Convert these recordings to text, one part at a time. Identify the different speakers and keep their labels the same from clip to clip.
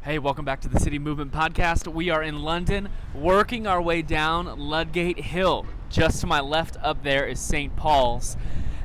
Speaker 1: Hey, welcome back to the City Movement Podcast. We are in London, working our way down Ludgate Hill. Just to my left up there is St. Paul's,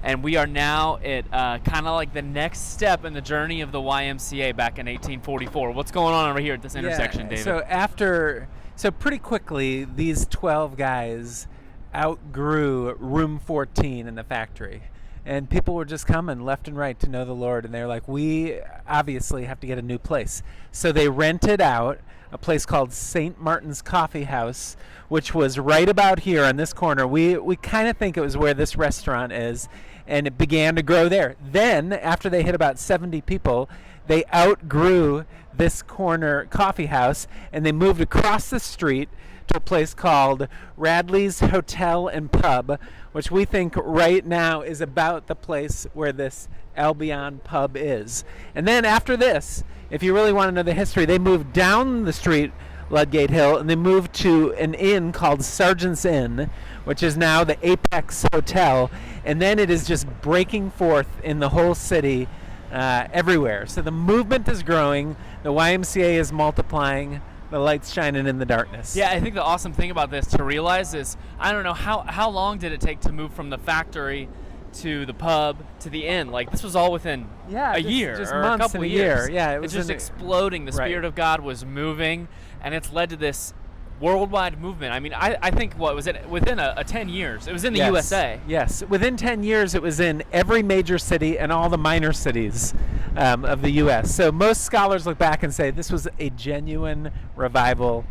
Speaker 1: and we are now at kind of like the next step in the journey of the YMCA back in 1844. What's going on over here at this intersection, David?
Speaker 2: So pretty quickly, these 12 guys outgrew room 14 in the factory. And people were just coming left and right to know the Lord. And they were like, we obviously have to get a new place. So they rented out a place called St. Martin's Coffee House, which was right about here on this corner. We kind of think it was where this restaurant is. And it began to grow there. Then, after they hit about 70 people, they outgrew this corner coffee house. And they moved across the street to a place called Radley's Hotel and Pub, which we think right now is about the place where this Albion pub is. And then after this, if you really want to know the history, they moved down the street, Ludgate Hill, and they moved to an inn called Sergeant's Inn, which is now the Apex Hotel. And then it is just breaking forth in the whole city, everywhere. So the movement is growing, the YMCA is multiplying, the light's shining in the darkness.
Speaker 1: Yeah, I think the awesome thing about this to realize is, I don't know, how long did it take to move from the factory to the pub to the inn? Like, this was all within a year
Speaker 2: just
Speaker 1: or
Speaker 2: months
Speaker 1: a couple
Speaker 2: and
Speaker 1: of years.
Speaker 2: Yeah,
Speaker 1: it was just exploding. The Spirit of God was moving, and it's led to this worldwide movement. I mean, I think, what was it, within a 10 years? It was in the USA.
Speaker 2: Yes, within 10 years it was in every major city and all the minor cities of the U.S. So most scholars look back and say this was a genuine revival.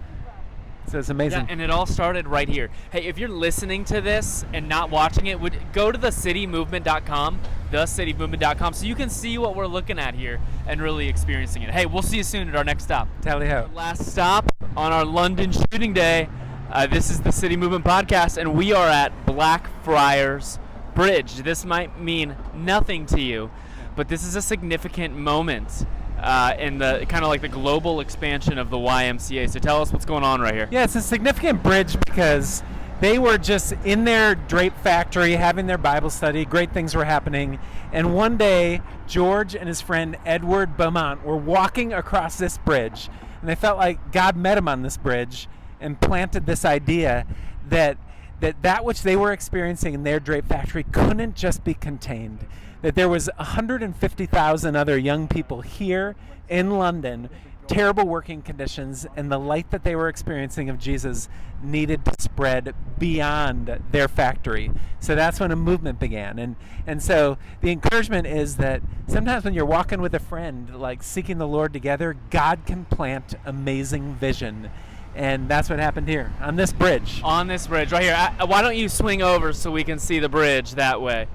Speaker 2: So it's amazing.
Speaker 1: Yeah, and it all started right here. Hey, if you're listening to this and not watching it, go to thecitymovement.com, thecitymovement.com, so you can see what we're looking at here and really experiencing it. Hey, we'll see you soon at our next stop.
Speaker 2: Tally ho.
Speaker 1: Last stop on our London shooting day. This is the City Movement Podcast, and we are at Blackfriars Bridge. This might mean nothing to you, but this is a significant moment in the kind of like the global expansion of the YMCA. So tell us what's going on right here.
Speaker 2: Yeah, it's a significant bridge because they were just in their drape factory having their Bible study. Great things were happening. And one day, George and his friend Edward Beaumont were walking across this bridge. And they felt like God met them on this bridge and planted this idea that which they were experiencing in their drape factory couldn't just be contained. That there was 150,000 other young people here in London, terrible working conditions, and the light that they were experiencing of Jesus needed to spread beyond their factory. So that's when a movement began. And so the encouragement is that sometimes when you're walking with a friend, like seeking the Lord together, God can plant amazing vision. And that's what happened here on this bridge.
Speaker 1: On this bridge right here. Why don't you swing over so we can see the bridge that way?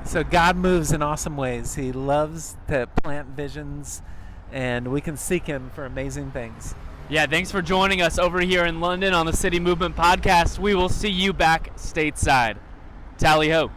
Speaker 2: So God moves in awesome ways. He loves to plant visions, and we can seek Him for amazing things.
Speaker 1: Yeah, thanks for joining us over here in London on the City Movement Podcast. We will see you back stateside. Tally ho.